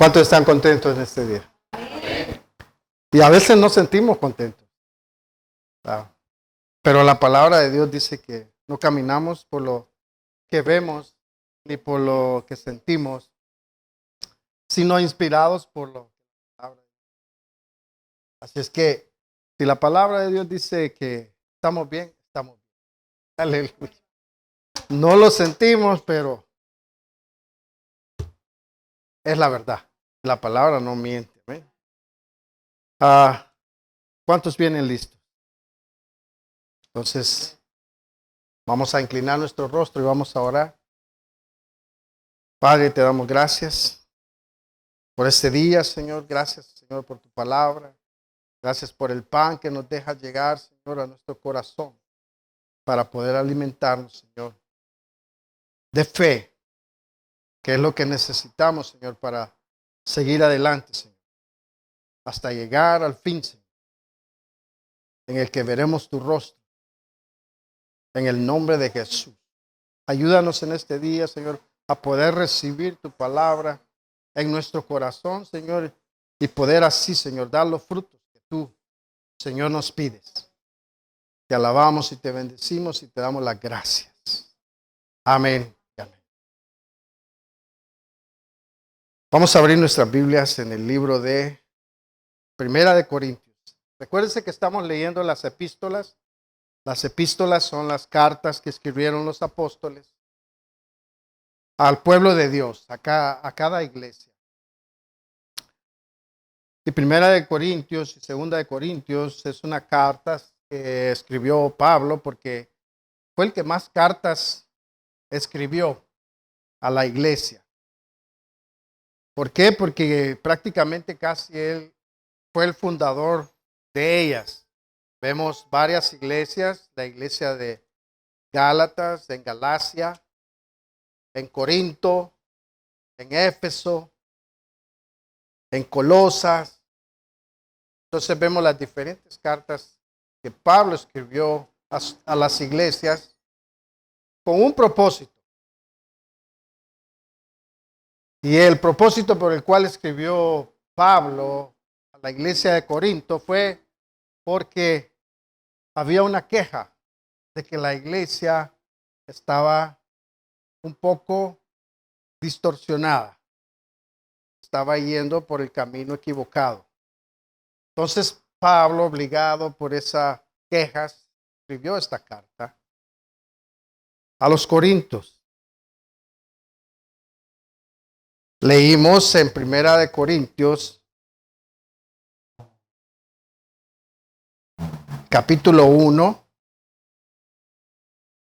¿Cuántos están contentos en este día? Y a veces no sentimos contentos. Pero la palabra de Dios dice que no caminamos por lo que vemos ni por lo que sentimos, sino inspirados por lo que la palabra de Dios. Así es que si la palabra de Dios dice que estamos bien, estamos bien. Aleluya. No lo sentimos, pero es la verdad. La palabra no miente. ¿Cuántos vienen listos? Entonces, vamos a inclinar nuestro rostro y vamos a orar. Padre, te damos gracias por este día, Señor. Gracias, Señor, por tu palabra. Gracias por el pan que nos deja llegar, Señor, a nuestro corazón para poder alimentarnos, Señor, de fe, que es lo que necesitamos, Señor, para seguir adelante, Señor, hasta llegar al fin, Señor, en el que veremos tu rostro, en el nombre de Jesús. Ayúdanos en este día, Señor, a poder recibir tu palabra en nuestro corazón, Señor, y poder así, Señor, dar los frutos que tú, Señor, nos pides. Te alabamos y te bendecimos y te damos las gracias. Amén. Amén. Vamos a abrir nuestras Biblias en el libro de Primera de Corintios. Recuérdense que estamos leyendo las epístolas. Las epístolas son las cartas que escribieron los apóstoles al pueblo de Dios, a cada iglesia. Y Primera de Corintios y Segunda de Corintios es una carta que escribió Pablo porque fue el que más cartas escribió a la iglesia. ¿Por qué? Porque prácticamente casi él fue el fundador de ellas. Vemos varias iglesias, la iglesia de Gálatas, en Galacia, en Corinto, en Éfeso, en Colosas. Entonces vemos las diferentes cartas que Pablo escribió a las iglesias con un propósito. Y el propósito por el cual escribió Pablo a la iglesia de Corinto fue porque había una queja de que la iglesia estaba un poco distorsionada. Estaba yendo por el camino equivocado. Entonces Pablo, obligado por esas quejas, escribió esta carta a los Corintios. Leímos en Primera de Corintios, capítulo 1.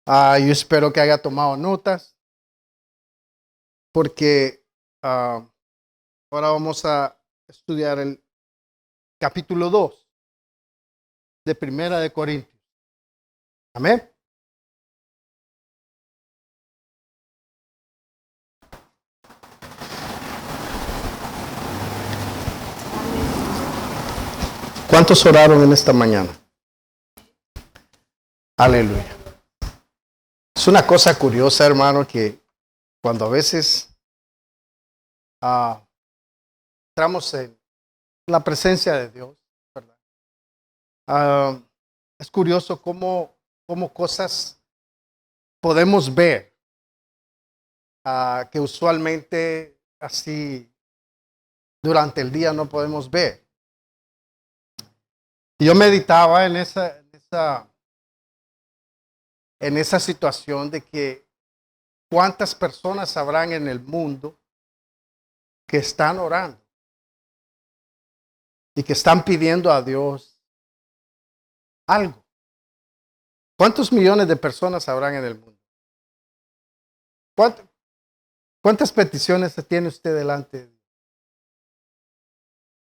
Yo espero que haya tomado notas, porque ahora vamos a estudiar el capítulo 2 de Primera de Corintios. Amén. ¿Cuántos oraron en esta mañana? Aleluya. Es una cosa curiosa, hermano, que cuando a veces entramos en la presencia de Dios, ¿verdad? Es curioso cómo cosas podemos ver que usualmente así durante el día no podemos ver. Y yo meditaba en esa situación de que cuántas personas habrán en el mundo que están orando y que están pidiendo a Dios algo. ¿Cuántos millones de personas habrán en el mundo? ¿Cuántas peticiones tiene usted delante de Dios?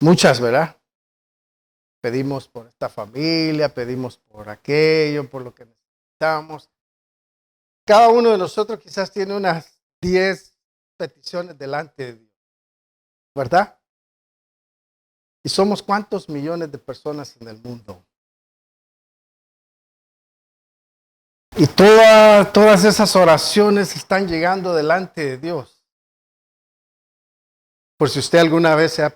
Muchas, ¿verdad? Pedimos por esta familia, pedimos por aquello, por lo que necesitamos. Cada uno de nosotros quizás tiene unas 10 peticiones delante de Dios, ¿verdad? ¿Y somos cuántos millones de personas en el mundo? Y todas esas oraciones están llegando delante de Dios. Por si usted alguna vez se ha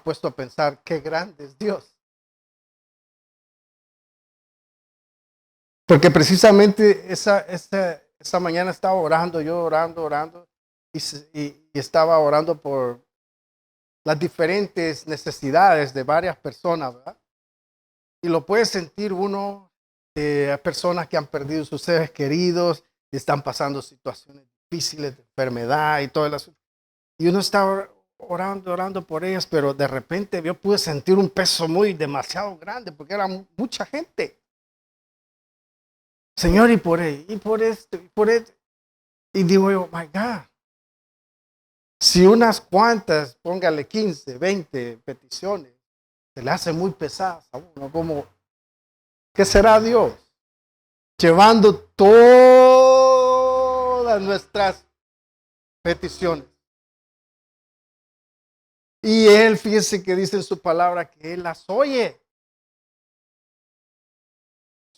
puesto a pensar, qué grande es Dios. Porque precisamente esa mañana estaba orando, yo orando, y estaba orando por las diferentes necesidades de varias personas, ¿verdad? Y lo puede sentir uno, personas que han perdido sus seres queridos, están pasando situaciones difíciles de enfermedad y todo el asunto. Y uno está orando por ellas, pero de repente yo pude sentir un peso demasiado grande, porque era mucha gente. Señor, y por ahí, y por esto, y por esto. Y digo yo, my God, si unas cuantas, póngale 15, 20 peticiones, se le hace muy pesadas a uno, como, ¿qué será Dios? Llevando todas nuestras peticiones. Y Él, fíjese que dice en su palabra que Él las oye.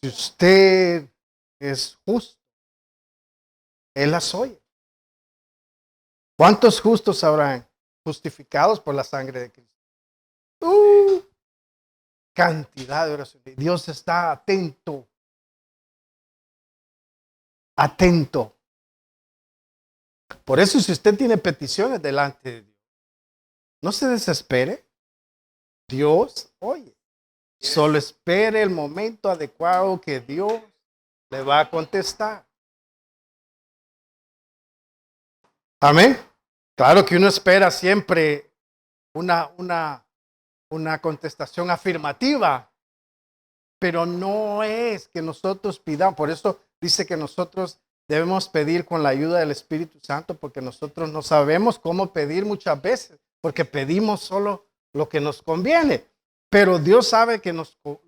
Si usted es justo, Él las oye. ¿Cuántos justos habrán justificados por la sangre de Cristo? Cantidad de oraciones. Dios está atento. Atento. Por eso, si usted tiene peticiones delante de Dios, no se desespere. Dios oye. Solo espere el momento adecuado que Dios le va a contestar. Amén. Claro que uno espera siempre una contestación afirmativa, pero no es que nosotros pidamos. Por eso dice que nosotros debemos pedir con la ayuda del Espíritu Santo, porque nosotros no sabemos cómo pedir muchas veces, porque pedimos solo lo que nos conviene. Pero Dios sabe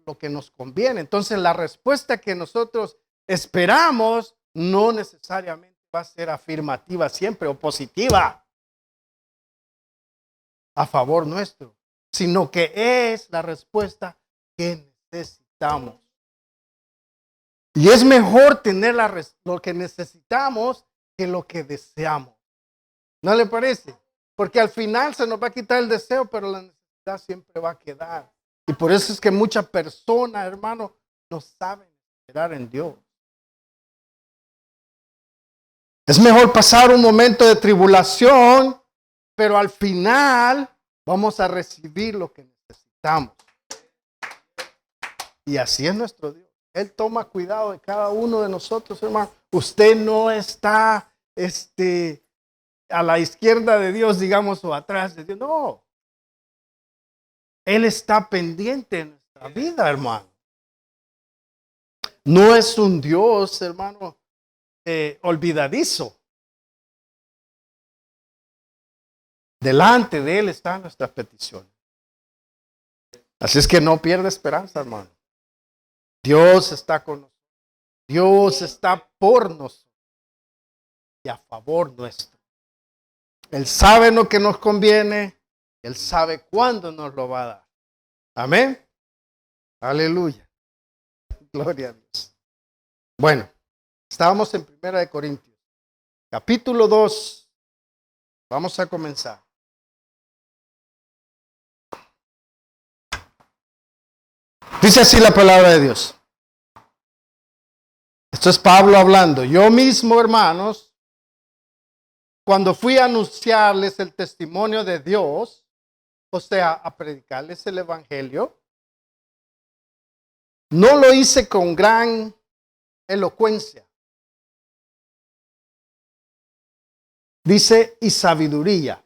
lo que nos conviene. Entonces la respuesta que nosotros esperamos no necesariamente va a ser afirmativa siempre o positiva a favor nuestro, sino que es la respuesta que necesitamos. Y es mejor tener lo que necesitamos que lo que deseamos. ¿No le parece? Porque al final se nos va a quitar el deseo, pero la necesidad siempre va a quedar. Y por eso es que muchas personas, hermano, no saben esperar en Dios. Es mejor pasar un momento de tribulación, pero al final vamos a recibir lo que necesitamos. Y así es nuestro Dios. Él toma cuidado de cada uno de nosotros, hermano. Usted no está a la izquierda de Dios, digamos, o atrás de Dios. No. Él está pendiente de nuestra vida, hermano. No es un Dios, hermano, olvidadizo. Delante de Él están nuestras peticiones. Así es que no pierda esperanza, hermano. Dios está con nosotros. Dios está por nosotros y a favor nuestro. Él sabe lo que nos conviene. Él sabe cuándo nos lo va a dar. Amén. Aleluya. Gloria a Dios. Bueno, estábamos en 1 Corintios, capítulo 2. Vamos a comenzar. Dice así la palabra de Dios. Esto es Pablo hablando. Yo mismo, hermanos, cuando fui a anunciarles el testimonio de Dios, o sea, a predicarles el evangelio, no lo hice con gran elocuencia. Dice, y sabiduría.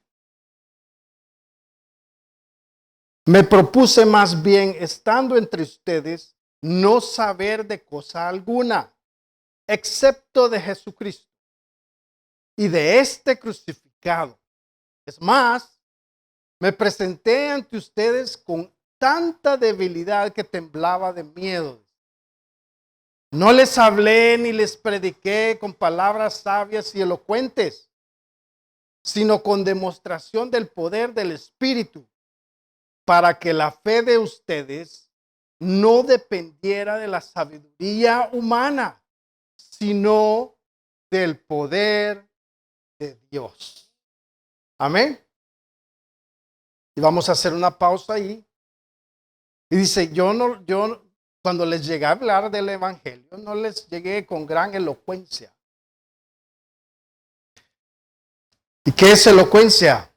Me propuse más bien, estando entre ustedes, no saber de cosa alguna, excepto de Jesucristo y de este crucificado. Es más, me presenté ante ustedes con tanta debilidad que temblaba de miedo. No les hablé ni les prediqué con palabras sabias y elocuentes, sino con demostración del poder del Espíritu, para que la fe de ustedes no dependiera de la sabiduría humana, sino del poder de Dios. Amén. Y vamos a hacer una pausa ahí. Y dice, cuando les llegué a hablar del evangelio, no les llegué con gran elocuencia. ¿Y qué es elocuencia?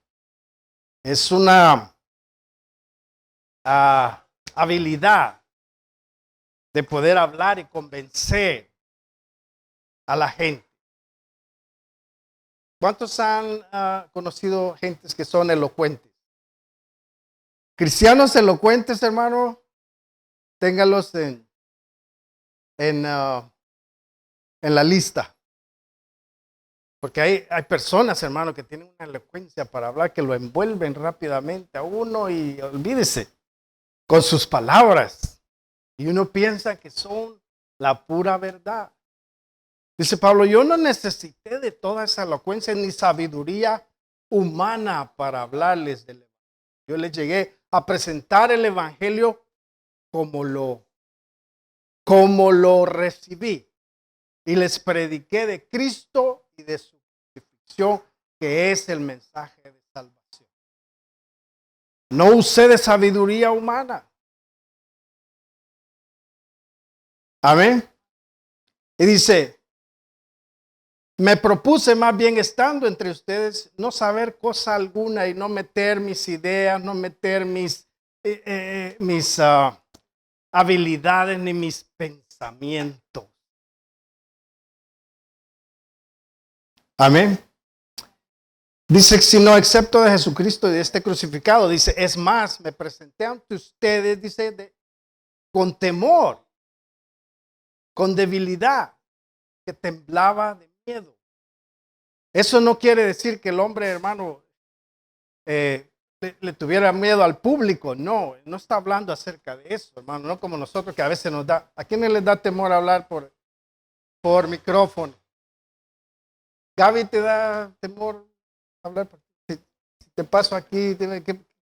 Es una habilidad de poder hablar y convencer a la gente. ¿Cuántos han conocido gentes que son elocuentes? Cristianos elocuentes, hermano, téngalos en la lista. Porque hay personas, hermano, que tienen una elocuencia para hablar que lo envuelven rápidamente a uno y olvídese con sus palabras. Y uno piensa que son la pura verdad. Dice Pablo, yo no necesité de toda esa elocuencia ni sabiduría humana para hablarles del evangelio. Yo les llegué a presentar el evangelio como lo recibí. Y les prediqué de Cristo y de su crucifixión, que es el mensaje de salvación. No usé de sabiduría humana. Amén. Y dice, me propuse más bien estando entre ustedes no saber cosa alguna y no meter mis ideas, no meter mis habilidades ni mis pensamientos. Amén. Dice, sino excepto de Jesucristo y de este crucificado. Dice, es más, me presenté ante ustedes, dice, con temor, con debilidad, que temblaba de miedo. Eso no quiere decir que el hombre, hermano, le tuviera miedo al público. No, no está hablando acerca de eso, hermano. No como nosotros que a veces nos da. ¿A quiénes les da temor hablar por micrófono? Gaby, ¿te da temor hablar? Si te paso aquí,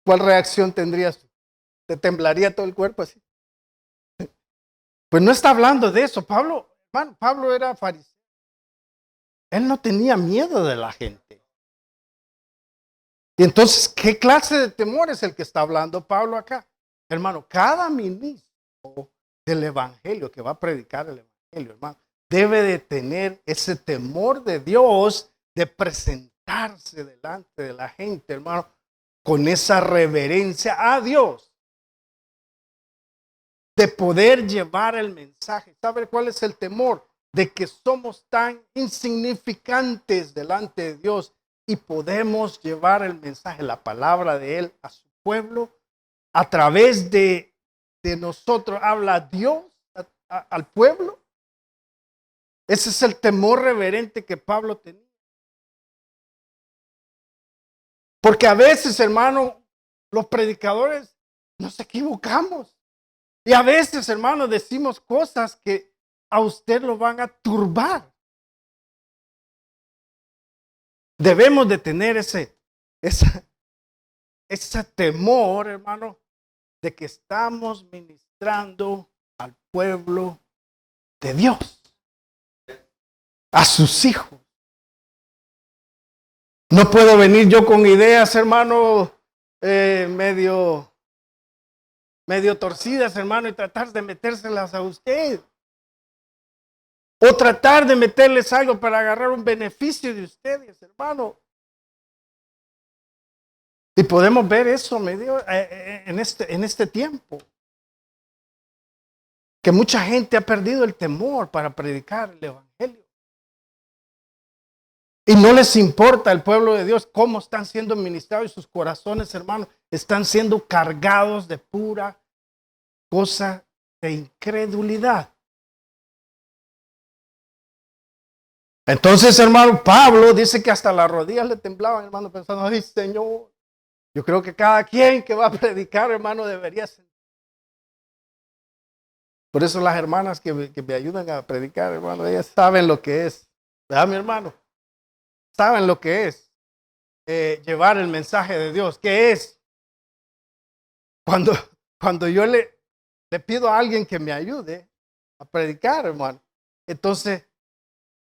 ¿cuál reacción tendrías? ¿Te temblaría todo el cuerpo así? Pues no está hablando de eso. Pablo era fariseo. Él no tenía miedo de la gente. Y entonces, ¿qué clase de temor es el que está hablando Pablo acá? Hermano, cada ministro del evangelio que va a predicar el evangelio, hermano, debe de tener ese temor de Dios, de presentarse delante de la gente, hermano, con esa reverencia a Dios, de poder llevar el mensaje. ¿Sabe cuál es el temor? De que somos tan insignificantes delante de Dios y podemos llevar el mensaje, la palabra de Él a su pueblo. A través de nosotros habla Dios al pueblo. Ese es el temor reverente que Pablo tenía. Porque a veces, hermano, los predicadores nos equivocamos. Y a veces, hermano, decimos cosas que a usted lo van a turbar. Debemos de tener ese temor, hermano, de que estamos ministrando al pueblo de Dios, a sus hijos. No puedo venir yo con ideas, hermano, medio torcidas, hermano, y tratar de metérselas a usted. O tratar de meterles algo para agarrar un beneficio de ustedes, hermano. Y podemos ver eso en este tiempo. Que mucha gente ha perdido el temor para predicar el evangelio. Y no les importa el pueblo de Dios cómo están siendo ministrados y sus corazones, hermanos, están siendo cargados de pura cosa de incredulidad. Entonces, hermano, Pablo dice que hasta las rodillas le temblaban, hermano, pensando, ay, Señor, yo creo que cada quien que va a predicar, hermano, debería ser. Por eso las hermanas que me ayudan a predicar, hermano, ellas saben lo que es. ¿Verdad, mi hermano? Saben lo que es llevar el mensaje de Dios. ¿Qué es? Cuando yo le pido a alguien que me ayude a predicar, hermano, entonces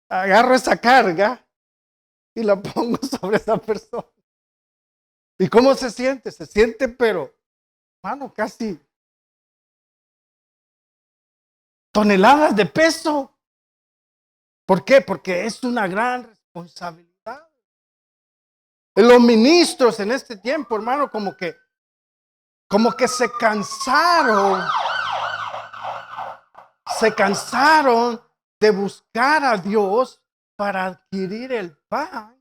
agarro esa carga y la pongo sobre esa persona. ¿Y cómo se siente? Se siente, pero, hermano, casi toneladas de peso. ¿Por qué? Porque es una gran responsabilidad. Los ministros en este tiempo, hermano, como que se cansaron de buscar a Dios para adquirir el pan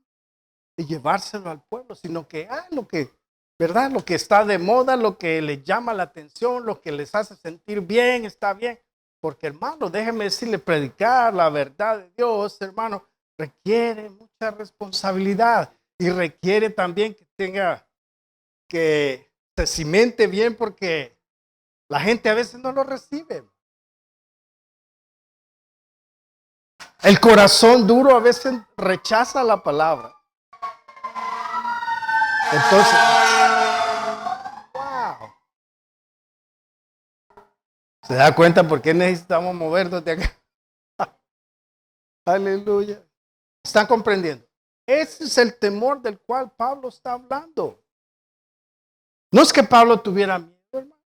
y llevárselo al pueblo, sino que lo que, ¿verdad? Lo que está de moda, lo que les llama la atención, lo que les hace sentir bien, está bien. Porque, hermano, déjeme decirle, predicar la verdad de Dios, hermano, requiere mucha responsabilidad y requiere también que se cimente bien, porque la gente a veces no lo recibe. El corazón duro a veces rechaza la palabra. Entonces, wow. ¿Se da cuenta por qué necesitamos movernos de acá? Aleluya. ¿Están comprendiendo? Ese es el temor del cual Pablo está hablando. No es que Pablo tuviera miedo, hermano.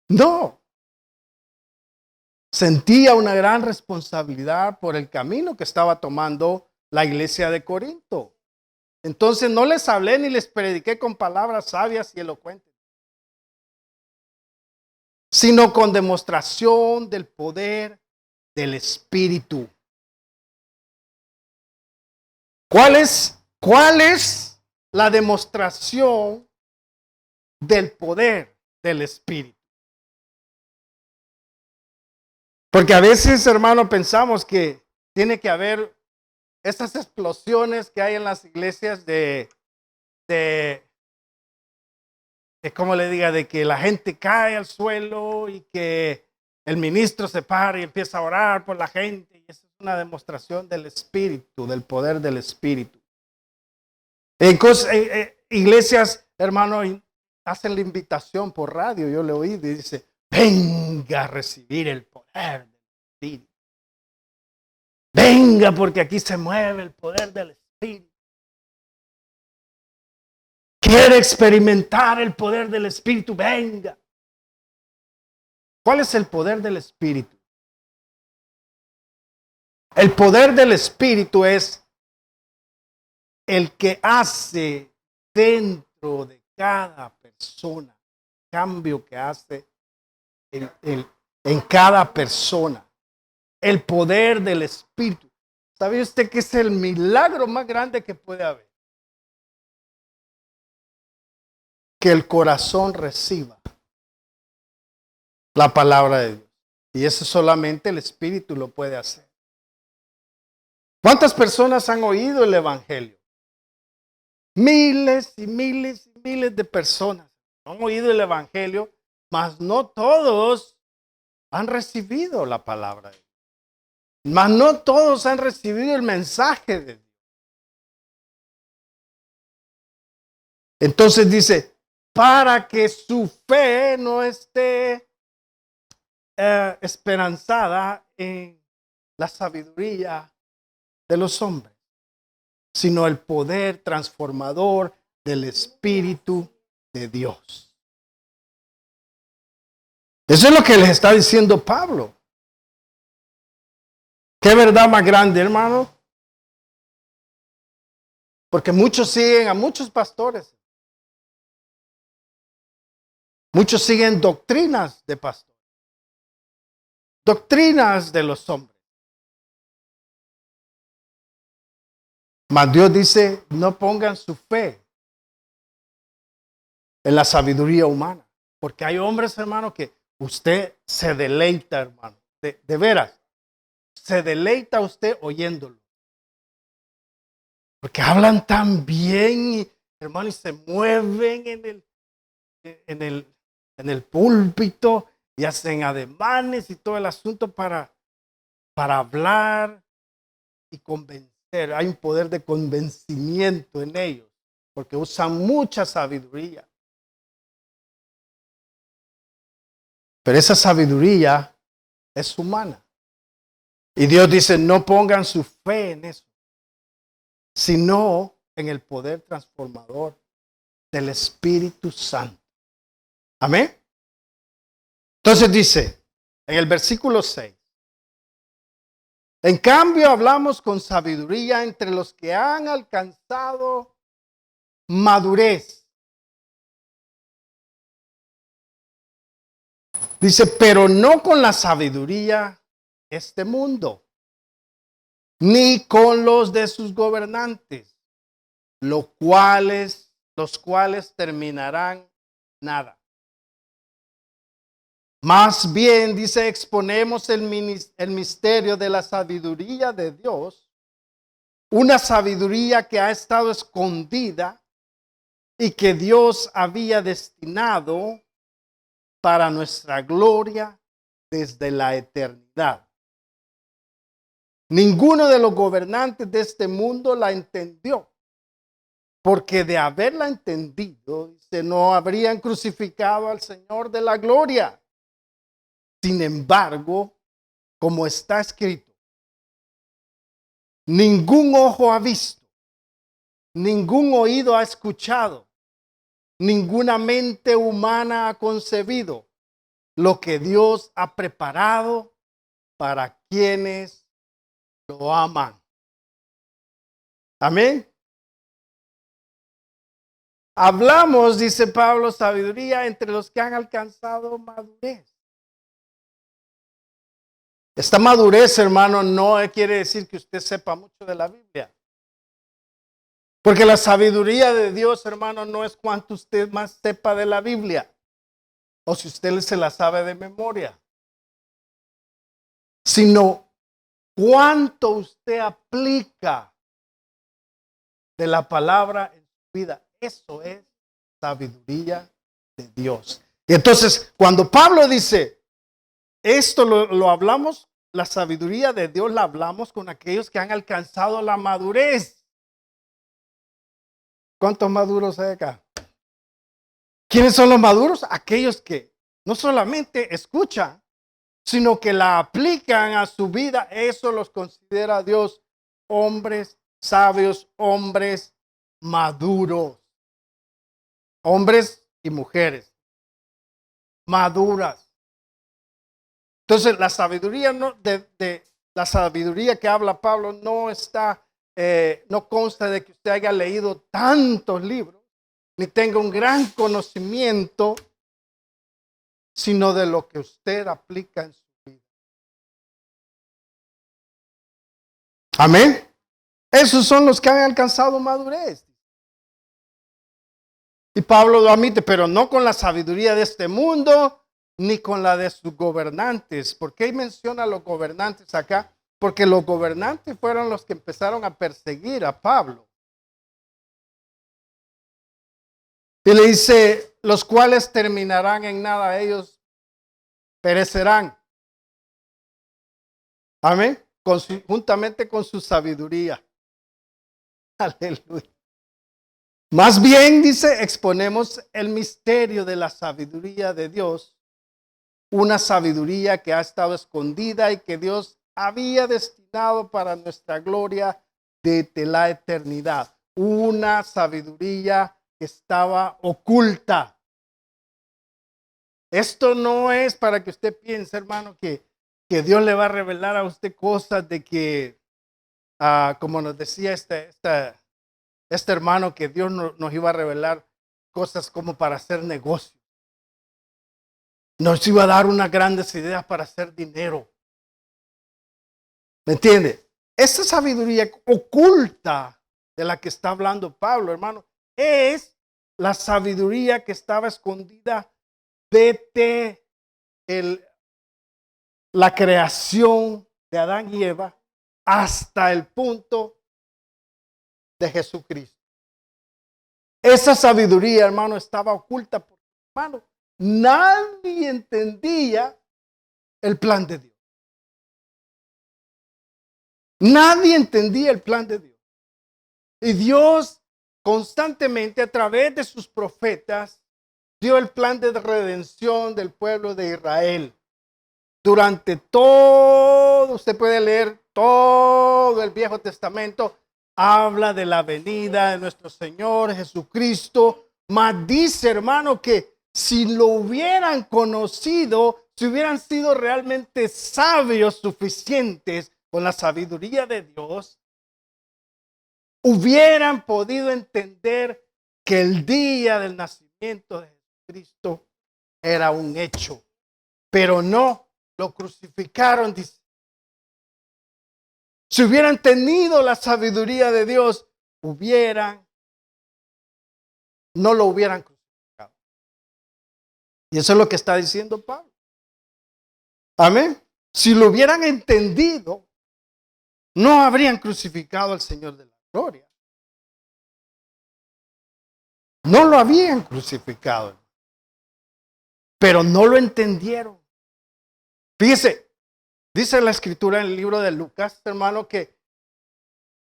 No. Sentía una gran responsabilidad por el camino que estaba tomando la iglesia de Corinto. Entonces no les hablé ni les prediqué con palabras sabias y elocuentes, sino con demostración del poder del Espíritu. ¿Cuál es la demostración del poder del Espíritu? Porque a veces, hermano, pensamos que tiene que haber estas explosiones que hay en las iglesias de cómo le diga, de que la gente cae al suelo y que el ministro se para y empieza a orar por la gente. Y esa es una demostración del Espíritu, del poder del Espíritu. Iglesias, hermano, hacen la invitación por radio, yo le oí y dice, venga a recibir el poder del Espíritu. Venga, porque aquí se mueve el poder del Espíritu. Quiere experimentar el poder del Espíritu, venga. ¿Cuál es el poder del Espíritu? El poder del Espíritu es el que hace dentro de cada persona, cambio que hace en cada persona. El poder del Espíritu. ¿Sabe usted que es el milagro más grande que puede haber? Que el corazón reciba la palabra de Dios. Y eso solamente el Espíritu lo puede hacer. ¿Cuántas personas han oído el Evangelio? Miles y miles y miles de personas han oído el Evangelio, mas no todos han recibido la palabra de Dios. Mas no todos han recibido el mensaje de Dios. Entonces dice, para que su fe no esté esperanzada en la sabiduría de los hombres, sino el poder transformador del Espíritu de Dios. Eso es lo que les está diciendo Pablo. ¿Qué verdad más grande, hermano? Porque muchos siguen a muchos pastores. Muchos siguen doctrinas de pastores. Doctrinas de los hombres. Mas Dios dice, no pongan su fe en la sabiduría humana. Porque hay hombres, hermano, que usted se deleita, hermano. De veras, se deleita usted oyéndolo. Porque hablan tan bien, hermano, y se mueven en el púlpito y hacen ademanes y todo el asunto para hablar y convencer. Hay un poder de convencimiento en ellos, porque usan mucha sabiduría. Pero esa sabiduría es humana. Y Dios dice, no pongan su fe en eso, sino en el poder transformador del Espíritu Santo. Amén. Entonces dice en el versículo 6. En cambio, hablamos con sabiduría entre los que han alcanzado madurez. Dice, pero no con la sabiduría de este mundo, ni con los de sus gobernantes, los cuales terminarán nada. Más bien, dice, exponemos el misterio de la sabiduría de Dios, una sabiduría que ha estado escondida y que Dios había destinado para nuestra gloria desde la eternidad. Ninguno de los gobernantes de este mundo la entendió, porque de haberla entendido, no habrían crucificado al Señor de la gloria. Sin embargo, como está escrito, ningún ojo ha visto, ningún oído ha escuchado, ninguna mente humana ha concebido lo que Dios ha preparado para quienes lo aman. Amén. Hablamos, dice Pablo, sabiduría entre los que han alcanzado madurez. Esta madurez, hermano, no quiere decir que usted sepa mucho de la Biblia. Porque la sabiduría de Dios, hermano, no es cuánto usted más sepa de la Biblia. O si usted se la sabe de memoria. Sino cuánto usted aplica de la palabra en su vida. Eso es sabiduría de Dios. Y entonces, cuando Pablo dice, esto lo hablamos, la sabiduría de Dios la hablamos con aquellos que han alcanzado la madurez. ¿Cuántos maduros hay acá? ¿Quiénes son los maduros? Aquellos que no solamente escuchan, sino que la aplican a su vida. Eso los considera Dios hombres sabios, hombres maduros. Hombres y mujeres maduras. Entonces, la sabiduría la sabiduría que habla Pablo no consta de que usted haya leído tantos libros, ni tenga un gran conocimiento, sino de lo que usted aplica en su vida. Amén. Esos son los que han alcanzado madurez. Y Pablo lo admite, pero no con la sabiduría de este mundo, ni con la de sus gobernantes. ¿Por qué menciona a los gobernantes acá? Porque los gobernantes fueron los que empezaron a perseguir a Pablo. Y le dice, los cuales terminarán en nada, ellos perecerán. Amén. Juntamente con su sabiduría. Aleluya. Más bien, dice, exponemos el misterio de la sabiduría de Dios, una sabiduría que ha estado escondida y que Dios había destinado para nuestra gloria desde la eternidad. Una sabiduría que estaba oculta. Esto no es para que usted piense, hermano, que Dios le va a revelar a usted cosas de que, como nos decía este hermano, que Dios nos iba a revelar cosas como para hacer negocio. Nos iba a dar unas grandes ideas para hacer dinero. ¿Me entiende? Esa sabiduría oculta de la que está hablando Pablo, hermano, es la sabiduría que estaba escondida desde la creación de Adán y Eva hasta el punto de Jesucristo. Esa sabiduría, hermano, estaba oculta porque, hermano, nadie entendía el plan de Dios. Nadie entendía el plan de Dios. Y Dios constantemente a través de sus profetas dio el plan de redención del pueblo de Israel. Durante todo, usted puede leer todo el Viejo Testamento, habla de la venida de nuestro Señor Jesucristo, mas dice, hermano, que si lo hubieran conocido, si hubieran sido realmente sabios suficientes con la sabiduría de Dios, hubieran podido entender que el día del nacimiento de Jesucristo era un hecho, pero no, lo crucificaron, dice. Si hubieran tenido la sabiduría de Dios, no lo hubieran crucificado. Y eso es lo que está diciendo Pablo. Amén. Si lo hubieran entendido, no habrían crucificado al Señor de la gloria. No lo habían crucificado, pero no lo entendieron. Fíjese, dice la escritura en el libro de Lucas, hermano, que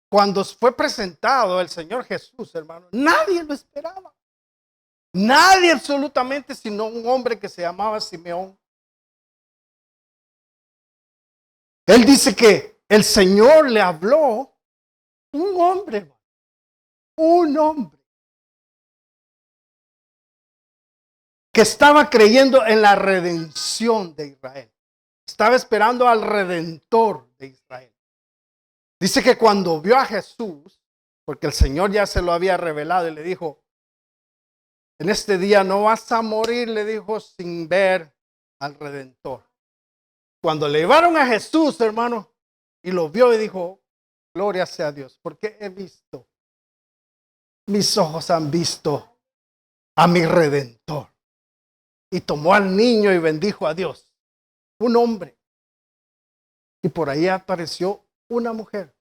cuando fue presentado el Señor Jesús, hermano, nadie lo esperaba. Nadie absolutamente, sino un hombre que se llamaba Simeón. Él dice que el Señor le habló, un hombre, que estaba creyendo en la redención de Israel. Estaba esperando al Redentor de Israel. Dice que cuando vio a Jesús, porque el Señor ya se lo había revelado y le dijo, en este día no vas a morir, le dijo, sin ver al Redentor. Cuando le llevaron a Jesús, hermano, y lo vio y dijo, gloria sea a Dios, porque he visto, mis ojos han visto a mi Redentor. Y tomó al niño y bendijo a Dios. Un hombre. Y por ahí apareció una mujer.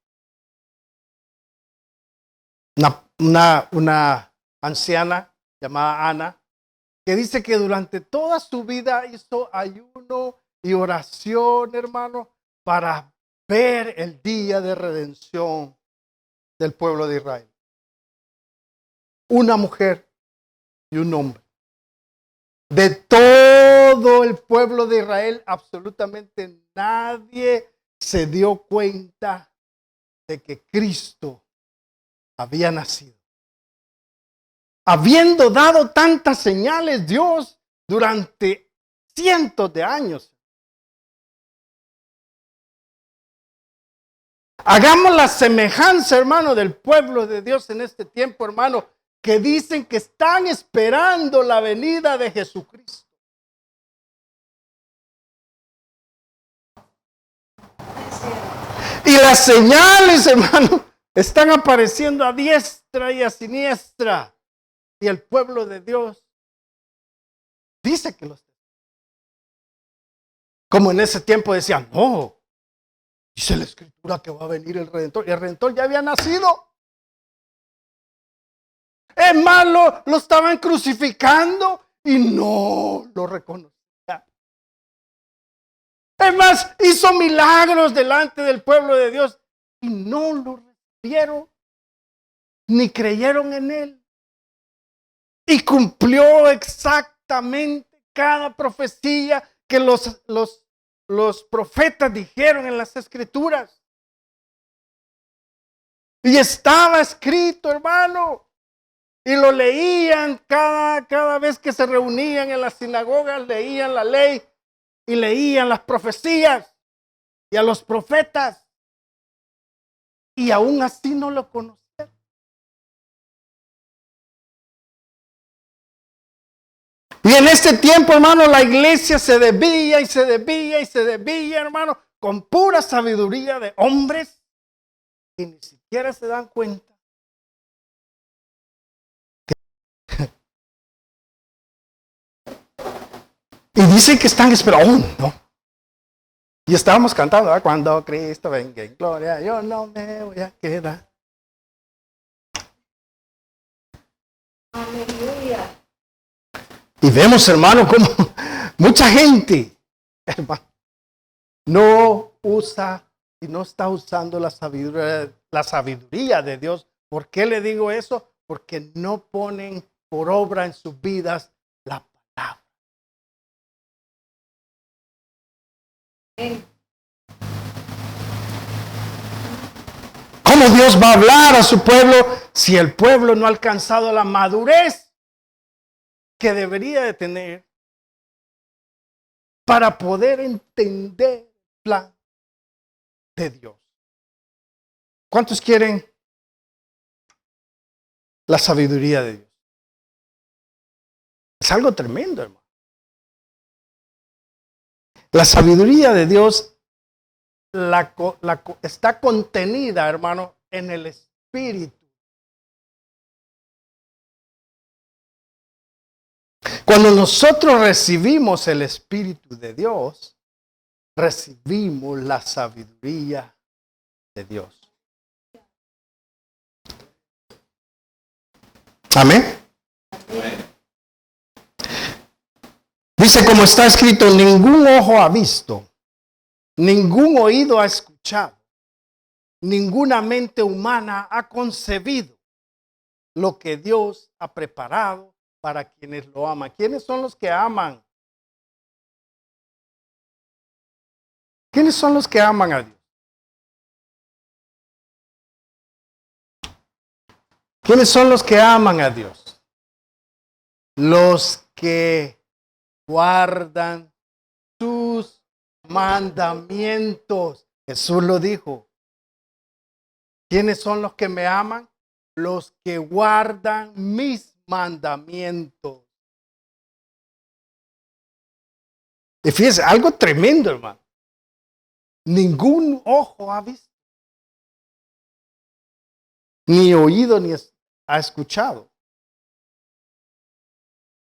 Una anciana llamada Ana, que dice que durante toda su vida hizo ayuno y oración, hermano, para ver el día de redención del pueblo de Israel. Una mujer y un hombre. De todo el pueblo de Israel, absolutamente nadie se dio cuenta de que Cristo había nacido. Habiendo dado tantas señales Dios durante cientos de años. Hagamos la semejanza, hermano, del pueblo de Dios en este tiempo, hermano, que dicen que están esperando la venida de Jesucristo. Y las señales, hermano, están apareciendo a diestra y a siniestra. Y el pueblo de Dios dice que los... Como en ese tiempo decían, no, dice la escritura que va a venir el Redentor. Y el Redentor ya había nacido. Es más, lo estaban crucificando y no lo reconocían. Es más, hizo milagros delante del pueblo de Dios y no lo recibieron ni creyeron en él. Y cumplió exactamente cada profecía que los profetas dijeron en las escrituras. Y estaba escrito, hermano. Y lo leían cada vez que se reunían en las sinagogas, leían la ley y leían las profecías y a los profetas. Y aún así no lo conocían. Y en este tiempo, hermano, la iglesia se desvía y se desvía y se desvía, hermano, con pura sabiduría de hombres y ni siquiera se dan cuenta. Y dicen que están esperando, ¿no? Y estábamos cantando, ¿verdad? Cuando Cristo venga en gloria, yo no me voy a quedar. Aleluya. Y vemos, hermano, como mucha gente, hermano, no usa y no está usando la sabiduría de Dios. ¿Por qué le digo eso? Porque no ponen por obra en sus vidas la palabra. ¿Cómo Dios va a hablar a su pueblo si el pueblo no ha alcanzado la madurez que debería de tener para poder entender el plan de Dios? ¿Cuántos quieren la sabiduría de Dios? Es algo tremendo, hermano. La sabiduría de Dios está contenida, hermano, en el Espíritu. Cuando nosotros recibimos el Espíritu de Dios, recibimos la sabiduría de Dios. Amén. Dice, como está escrito, ningún ojo ha visto, ningún oído ha escuchado, ninguna mente humana ha concebido lo que Dios ha preparado para quienes lo aman. ¿Quiénes son los que aman? ¿Quiénes son los que aman a Dios? ¿Quiénes son los que aman a Dios? Los que guardan sus mandamientos. Jesús lo dijo. ¿Quiénes son los que me aman? Los que guardan mis mandamientos. Y fíjese, algo tremendo, hermano. Ningún ojo ha visto, ni oído, ni ha escuchado.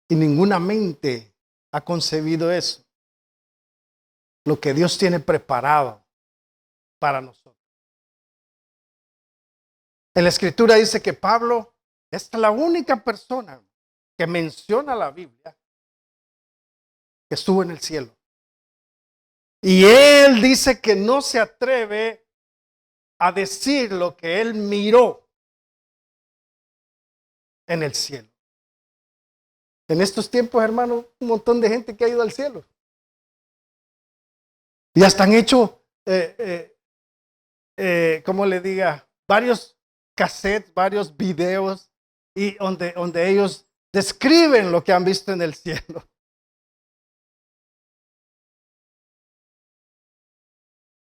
Y ninguna mente ha concebido eso. Lo que Dios tiene preparado para nosotros. En la Escritura dice que Pablo es la única persona que menciona la Biblia que estuvo en el cielo. Y él dice que no se atreve a decir lo que él miró en el cielo. En estos tiempos, hermano, un montón de gente que ha ido al cielo. Y hasta han hecho, ¿cómo le diga? Varios cassettes, varios videos, y donde ellos describen lo que han visto en el cielo.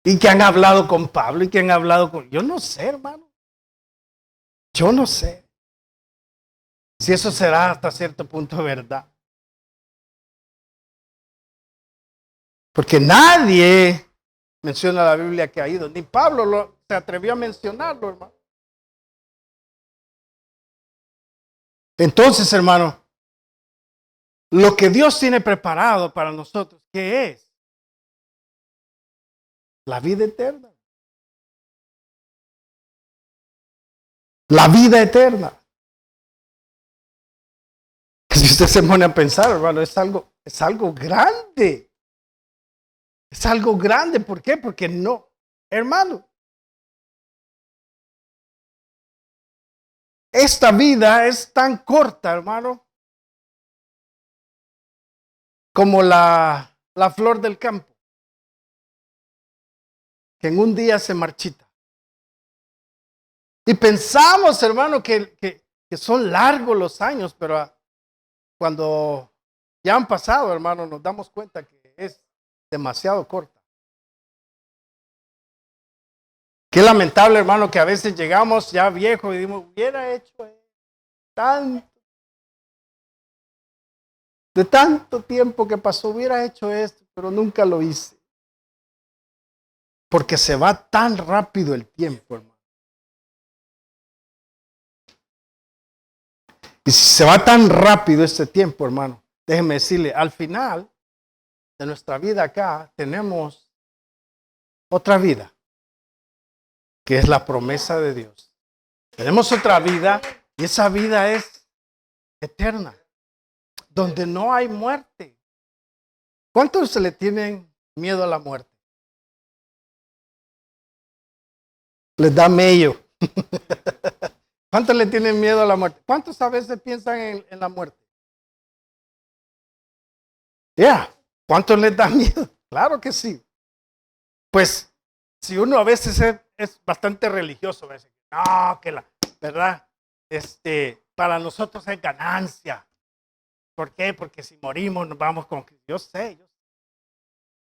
Y que han hablado con Pablo y que han hablado con... Yo no sé, hermano. Yo no sé si eso será hasta cierto punto verdad. Porque nadie menciona la Biblia que ha ido. Ni Pablo se atrevió a mencionarlo, hermano. Entonces, hermano, lo que Dios tiene preparado para nosotros, ¿qué es? La vida eterna. La vida eterna. Si usted se pone a pensar, hermano, es algo grande. Es algo grande. ¿Por qué? Porque no, hermano. Esta vida es tan corta, hermano, como la flor del campo, que en un día se marchita. Y pensamos, hermano, que son largos los años, pero cuando ya han pasado, hermano, nos damos cuenta que es demasiado corta. Qué lamentable, hermano, que a veces llegamos ya viejos y decimos, hubiera hecho tanto, de tanto tiempo que pasó, hubiera hecho esto, pero nunca lo hice. Porque se va tan rápido el tiempo, hermano. Y si se va tan rápido este tiempo, hermano, déjeme decirle, al final de nuestra vida acá tenemos otra vida, que es la promesa de Dios. Tenemos otra vida y esa vida es eterna, donde no hay muerte. ¿Cuántos se le tienen miedo a la muerte? Les da mello. ¿Cuántos le tienen miedo a la muerte? ¿Cuántos a veces piensan en la muerte? ¿Cuántos les da miedo? Claro que sí. Pues si uno a veces es bastante religioso, a veces, No, que la verdad, para nosotros es ganancia. ¿Por qué? Porque si morimos nos vamos con Cristo. Yo sé.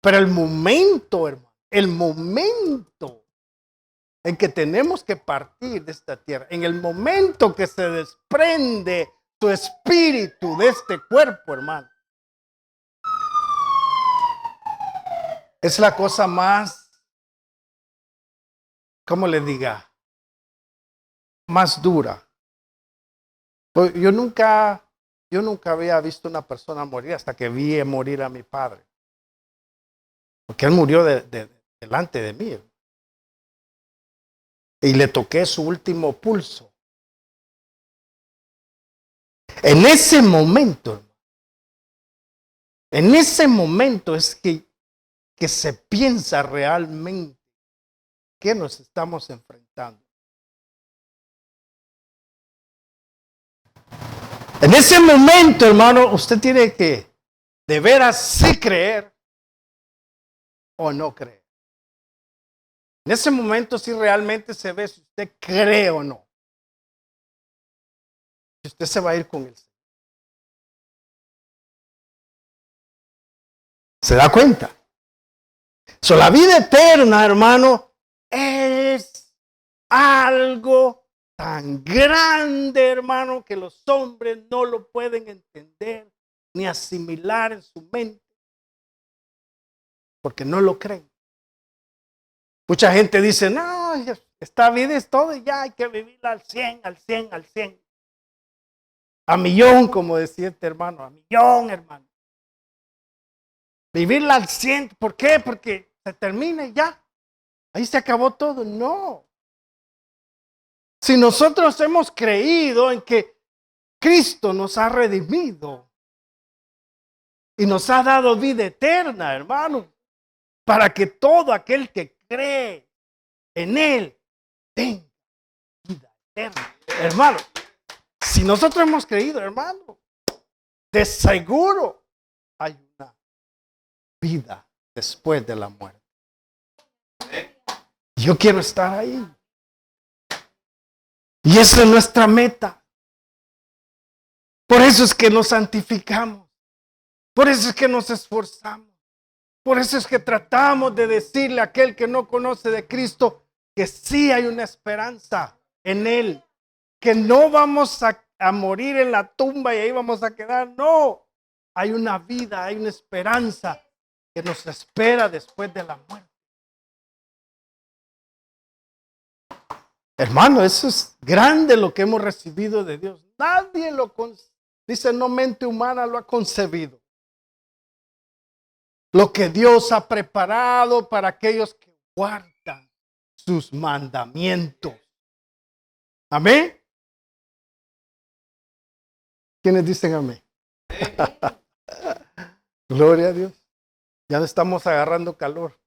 Pero el momento, hermano, el momento en que tenemos que partir de esta tierra, en el momento que se desprende tu espíritu de este cuerpo, hermano, es la cosa más, ¿cómo le diga? Más dura. Pues yo nunca había visto una persona morir hasta que vi morir a mi padre. Porque él murió delante de mí. Y le toqué su último pulso. En ese momento es que se piensa realmente que nos estamos enfrentando. En ese momento, hermano, usted tiene que de veras sí creer o no creer. En ese momento sí realmente se ve si usted cree o no. Si usted se va a ir con él. ¿Se da cuenta? La vida eterna, hermano, es algo tan grande, hermano, que los hombres no lo pueden entender ni asimilar en su mente, porque no lo creen. Mucha gente dice, no, esta vida es todo y ya hay que vivirla al 100, al 100, al 100. A millón, como decía este hermano, a millón, hermano. Vivirla al 100, ¿por qué? Porque se termina y ya. Ahí se acabó todo. No. Si nosotros hemos creído en que Cristo nos ha redimido y nos ha dado vida eterna, hermano, para que todo aquel que cree en Él tenga vida eterna. Hermano, si nosotros hemos creído, hermano, de seguro hay una vida después de la muerte. Yo quiero estar ahí. Y esa es nuestra meta. Por eso es que nos santificamos. Por eso es que nos esforzamos. Por eso es que tratamos de decirle a aquel que no conoce de Cristo que sí hay una esperanza en Él. Que no vamos a morir en la tumba y ahí vamos a quedar. No. Hay una vida, hay una esperanza que nos espera después de la muerte. Hermano, eso es grande lo que hemos recibido de Dios. Nadie lo dice, no mente humana lo ha concebido. Lo que Dios ha preparado para aquellos que guardan sus mandamientos. Amén. ¿Quiénes dicen amén? Gloria a Dios. Ya no estamos agarrando calor.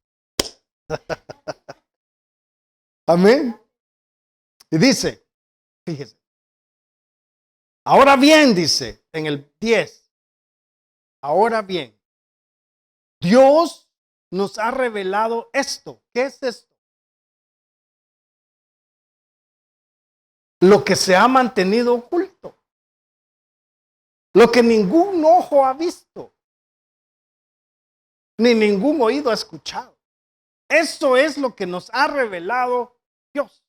Amén. Y dice, fíjese. Ahora bien, dice en el 10. Ahora bien, Dios nos ha revelado esto. ¿Qué es esto? Lo que se ha mantenido oculto. Lo que ningún ojo ha visto. Ni ningún oído ha escuchado. Eso es lo que nos ha revelado Dios.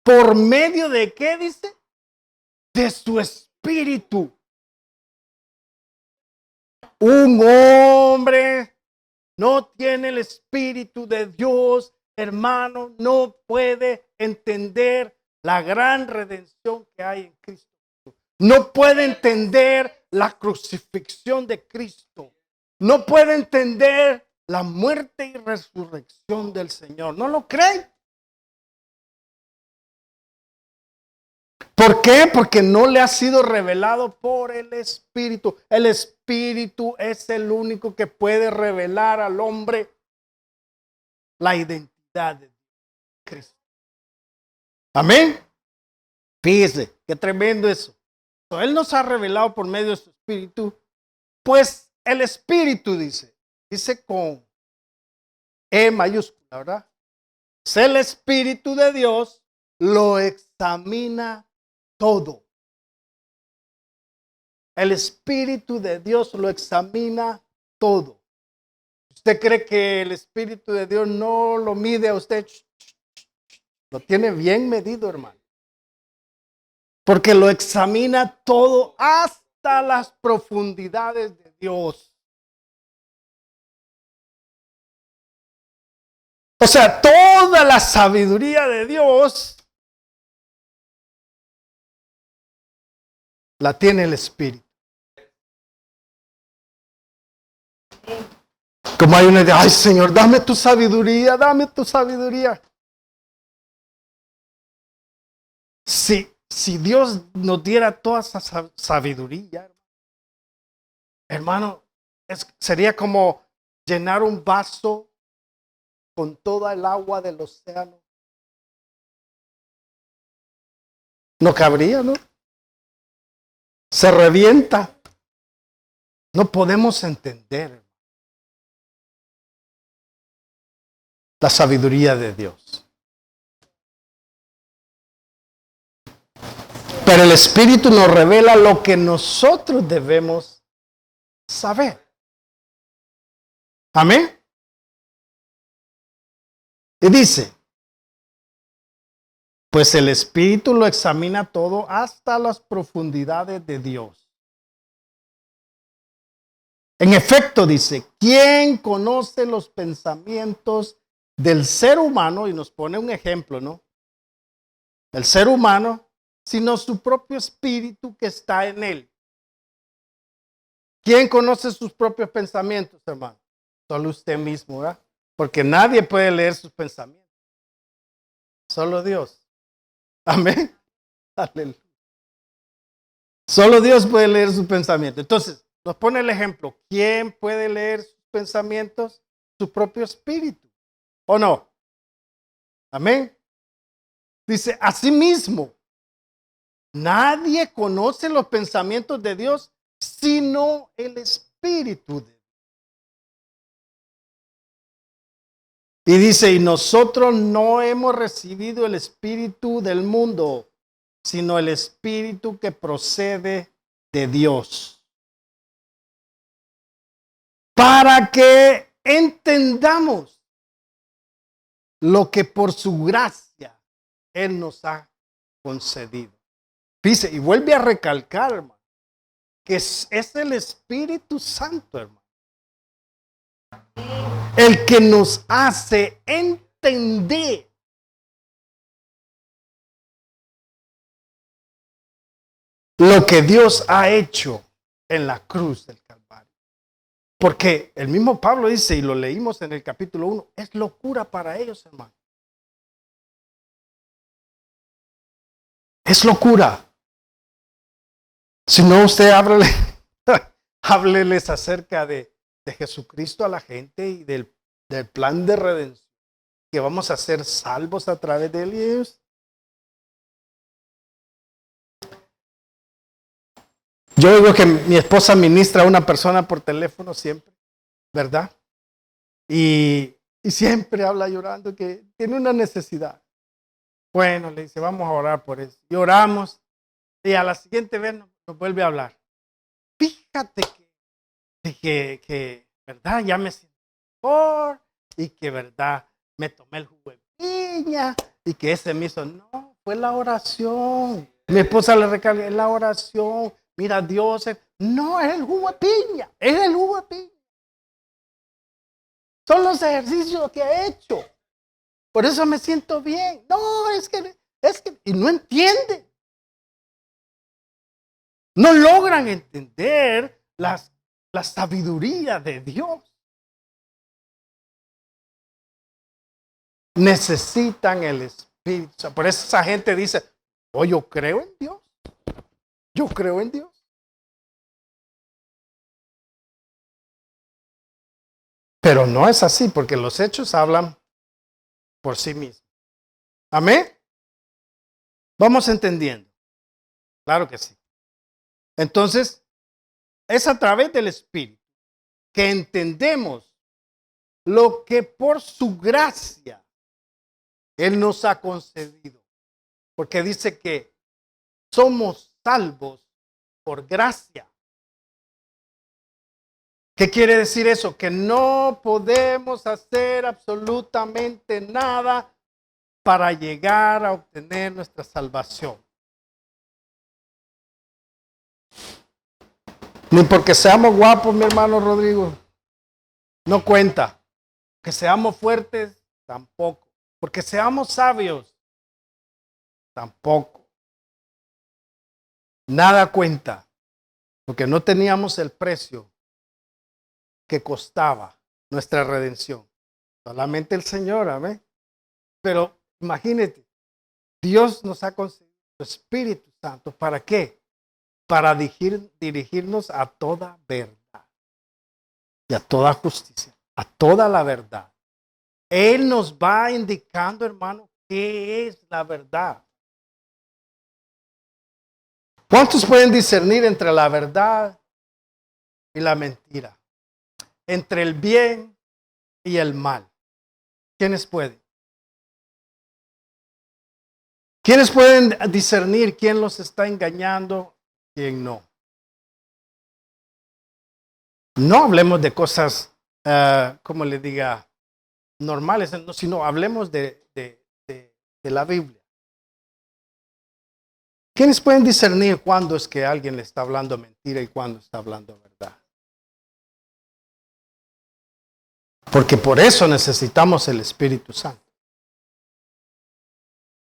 ¿Por medio de qué dice? De su espíritu. Un hombre no tiene el espíritu de Dios, hermano, no puede entender la gran redención que hay en Cristo. No puede entender la crucifixión de Cristo. No puede entender la muerte y resurrección del Señor. ¿No lo creen? ¿Por qué? Porque no le ha sido revelado por el Espíritu. El Espíritu es el único que puede revelar al hombre la identidad de Cristo. Amén. Fíjese, qué tremendo eso. Él nos ha revelado por medio de su Espíritu. Pues el Espíritu dice con E mayúscula, ¿verdad? El Espíritu de Dios lo examina todo. El Espíritu de Dios lo examina todo. ¿Usted cree que el Espíritu de Dios no lo mide a usted? Lo tiene bien medido, hermano. Porque lo examina todo hasta las profundidades de Dios. O sea, toda la sabiduría de Dios la tiene el Espíritu. Como hay una de, ay Señor, dame tu sabiduría, dame tu sabiduría. Si Dios nos diera toda esa sabiduría, hermano, sería como llenar un vaso con toda el agua del océano. No cabría, ¿no? Se revienta. No podemos entender la sabiduría de Dios. Pero el Espíritu nos revela lo que nosotros debemos saber. Amén. Y dice, pues el Espíritu lo examina todo hasta las profundidades de Dios. En efecto, dice, ¿quién conoce los pensamientos del ser humano? Y nos pone un ejemplo, ¿no? El ser humano, sino su propio espíritu que está en él. ¿Quién conoce sus propios pensamientos, hermano? Solo usted mismo, ¿verdad? Porque nadie puede leer sus pensamientos. Solo Dios. Amén. Aleluya. Solo Dios puede leer sus pensamientos. Entonces, nos pone el ejemplo. ¿Quién puede leer sus pensamientos? Su propio espíritu. ¿O no? Amén. Dice, asimismo, nadie conoce los pensamientos de Dios sino el Espíritu de Dios. Y dice, y nosotros no hemos recibido el Espíritu del mundo, sino el Espíritu que procede de Dios. Para que entendamos lo que por su gracia Él nos ha concedido. Dice, y vuelve a recalcar, hermano, que es el Espíritu Santo, hermano, el que nos hace entender lo que Dios ha hecho en la cruz del Calvario. Porque el mismo Pablo dice, y lo leímos en el capítulo 1, es locura para ellos, hermano. Es locura. Si no, usted hábleles acerca de Jesucristo a la gente y del plan de redención, que vamos a ser salvos a través de él. Yo digo que mi esposa ministra a una persona por teléfono siempre, ¿verdad? Y siempre habla llorando que tiene una necesidad. Bueno, le dice, vamos a orar por eso. Y oramos y a la siguiente vez nos vuelve a hablar. Fíjate que ¿verdad? Ya me siento mejor y que, ¿verdad? Me tomé el jugo de piña y que ese me hizo, no, fue la oración. Mi esposa le recalca, es la oración. Mira, Dios, no es el jugo de piña, es el jugo de piña. Son los ejercicios que he hecho. Por eso me siento bien. No, es que, y no entienden. No logran entender la sabiduría de Dios. Necesitan el Espíritu. Por eso esa gente dice, oh, yo creo en Dios. Yo creo en Dios. Pero no es así, porque los hechos hablan por sí mismos. Amén. Vamos entendiendo. Claro que sí. Entonces, es a través del Espíritu que entendemos lo que por su gracia Él nos ha concedido. Porque dice que somos salvos por gracia. ¿Qué quiere decir eso? Que no podemos hacer absolutamente nada para llegar a obtener nuestra salvación. Ni porque seamos guapos, mi hermano Rodrigo, no cuenta. Que seamos fuertes, tampoco. Porque seamos sabios, tampoco. Nada cuenta. Porque no teníamos el precio que costaba nuestra redención. Solamente el Señor, amén. Pero imagínate, Dios nos ha concedido el Espíritu Santo. ¿Para qué? Para dirigirnos a toda verdad y a toda justicia, a toda la verdad. Él nos va indicando, hermano, qué es la verdad. ¿Cuántos pueden discernir entre la verdad y la mentira? Entre el bien y el mal. ¿Quiénes pueden? ¿Quiénes pueden discernir quién los está engañando y quién no? No hablemos de cosas, como le diga, normales, sino hablemos de la Biblia. ¿Quiénes pueden discernir cuándo es que alguien le está hablando mentira y cuándo está hablando verdad? Porque por eso necesitamos el Espíritu Santo.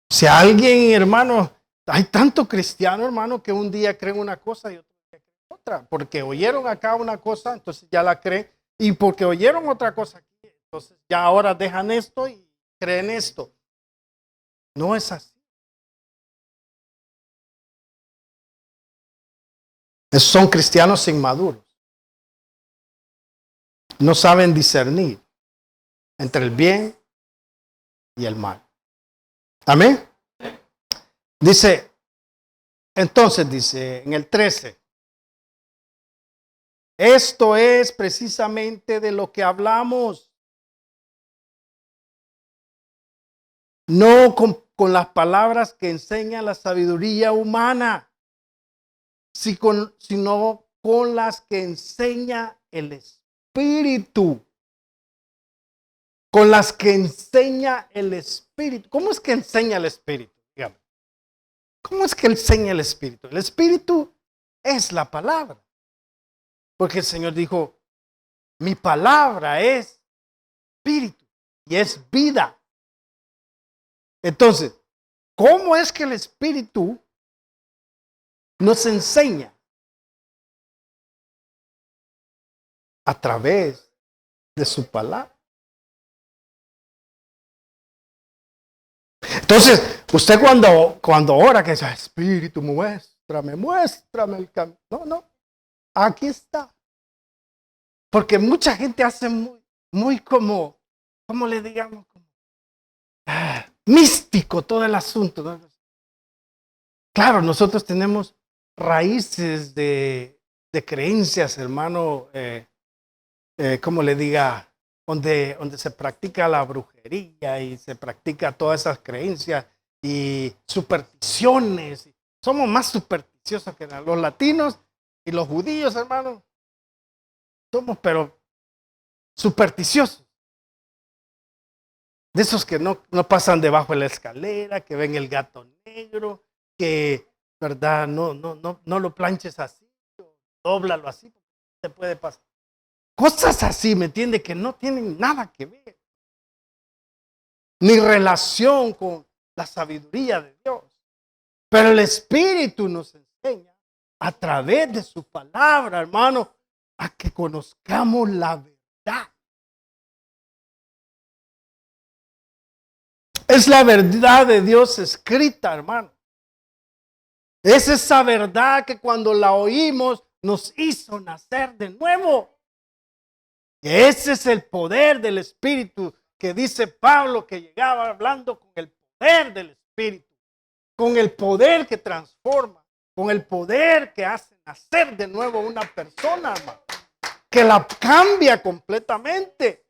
Si alguien, hermano, hay tanto cristiano, hermano, que un día creen una cosa y otro día creen otra. Porque oyeron acá una cosa, entonces ya la creen. Y porque oyeron otra cosa aquí, entonces ya ahora dejan esto y creen esto. No es así. Esos son cristianos inmaduros. No saben discernir entre el bien y el mal. Amén. Dice, entonces dice en el 13, esto es precisamente de lo que hablamos. No con las palabras que enseña la sabiduría humana, sino con las que enseña el Espíritu. Con las que enseña el Espíritu. ¿Cómo es que enseña el Espíritu? Dígame. ¿Cómo es que enseña el Espíritu? El Espíritu es la palabra. Porque el Señor dijo, mi palabra es Espíritu y es vida. Entonces, ¿cómo es que el Espíritu nos enseña? A través de su palabra. Entonces, usted cuando ora, que dice, Espíritu, muéstrame el camino. No, aquí está. Porque mucha gente hace muy como le digamos, místico todo el asunto, ¿no? Claro, nosotros tenemos raíces de creencias, hermano, como le diga, donde se practica la brujería y se practica todas esas creencias y supersticiones. Somos más supersticiosos que los latinos y los judíos, hermano. Somos, pero supersticiosos. De esos que no pasan debajo de la escalera, que ven el gato negro, que, verdad, no lo planches así, dóblalo así, porque te puede pasar. Cosas así, ¿me entiende? Que no tienen nada que ver. Ni relación con la sabiduría de Dios. Pero el Espíritu nos enseña a través de su palabra, hermano, a que conozcamos la verdad. Es la verdad de Dios escrita, hermano. Es esa verdad que cuando la oímos nos hizo nacer de nuevo. Ese es el poder del Espíritu que dice Pablo, que llegaba hablando con el poder del Espíritu, con el poder que transforma, con el poder que hace nacer de nuevo una persona, hermano, que la cambia completamente.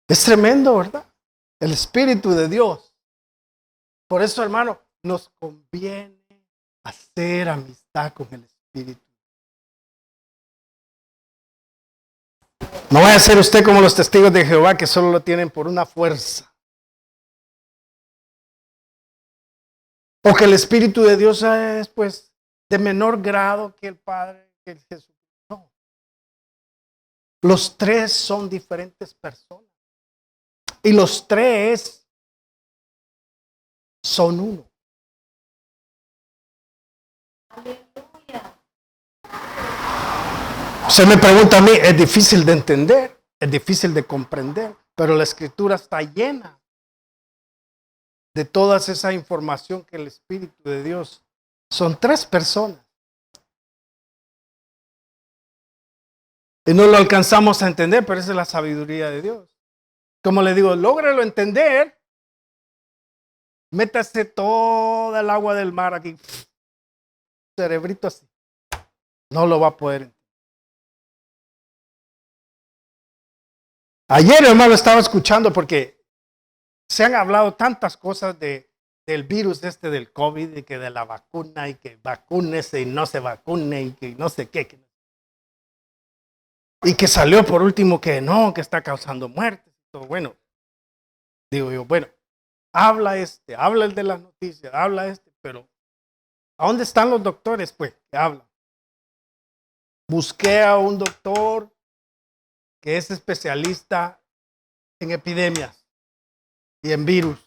Es tremendo, ¿verdad? El Espíritu de Dios. Por eso, hermano, nos conviene hacer amistad con el Espíritu. No vaya a ser usted como los testigos de Jehová que solo lo tienen por una fuerza. O que el Espíritu de Dios es pues de menor grado que el Padre, que el Jesús. No. Los tres son diferentes personas. Y los tres son uno. Se me pregunta a mí, es difícil de entender, es difícil de comprender, pero la Escritura está llena de toda esa información que el Espíritu de Dios son tres personas. Y no lo alcanzamos a entender, pero esa es la sabiduría de Dios. Como le digo, lógralo entender, métase toda el agua del mar aquí, cerebrito así. No lo va a poder entender. Ayer, hermano, estaba escuchando porque se han hablado tantas cosas del virus del COVID, y que de la vacuna, y que vacúnese y no se vacune, y que no sé qué. Y que salió por último que no, que está causando muertes. Bueno, digo yo, bueno, habla el de las noticias, habla pero ¿a dónde están los doctores? Pues, que hablan. Busqué a un doctor que es especialista en epidemias y en virus.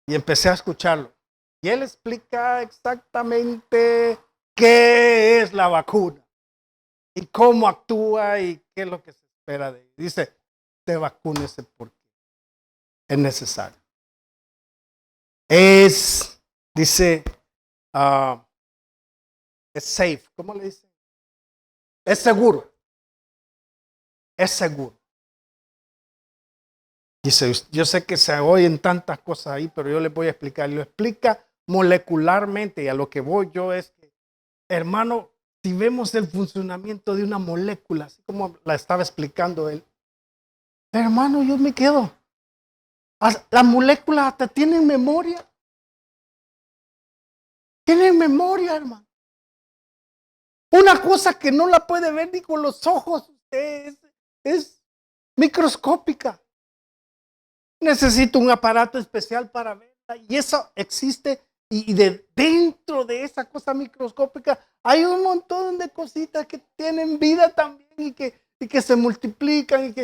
Y empecé a escucharlo. Y él explica exactamente qué es la vacuna y cómo actúa y qué es lo que se espera de él. Dice, te vacúnese porque es necesario. Dice, es safe. ¿Cómo le dice? Es seguro. Es seguro. Dice, yo sé que se oyen tantas cosas ahí, pero yo les voy a explicar. Lo explica molecularmente, y a lo que voy yo es que, hermano, si vemos el funcionamiento de una molécula, así como la estaba explicando él, hermano, yo me quedo. Las moléculas hasta tienen memoria. Tienen memoria, hermano. Una cosa que no la puede ver ni con los ojos, es microscópica. Necesito un aparato especial para verla, y eso existe, y dentro de esa cosa microscópica hay un montón de cositas que tienen vida también y que se multiplican y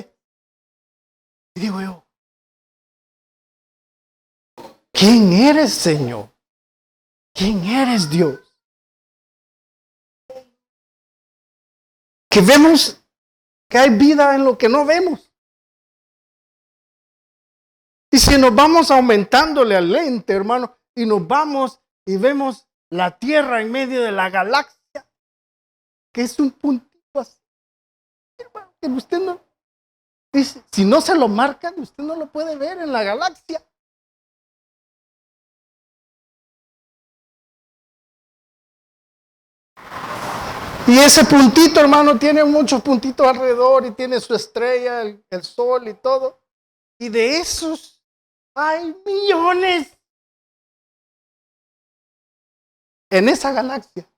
digo yo, ¿quién eres, Señor? ¿Quién eres, Dios? Que vemos que hay vida en lo que no vemos. Y si nos vamos aumentándole al lente, hermano, y nos vamos y vemos la Tierra en medio de la galaxia, que es un puntito así, hermano, que usted no, dice, si no se lo marcan, usted no lo puede ver en la galaxia. Y ese puntito, hermano, tiene muchos puntitos alrededor y tiene su estrella, el sol y todo. Y de esos hay millones en esa galaxia.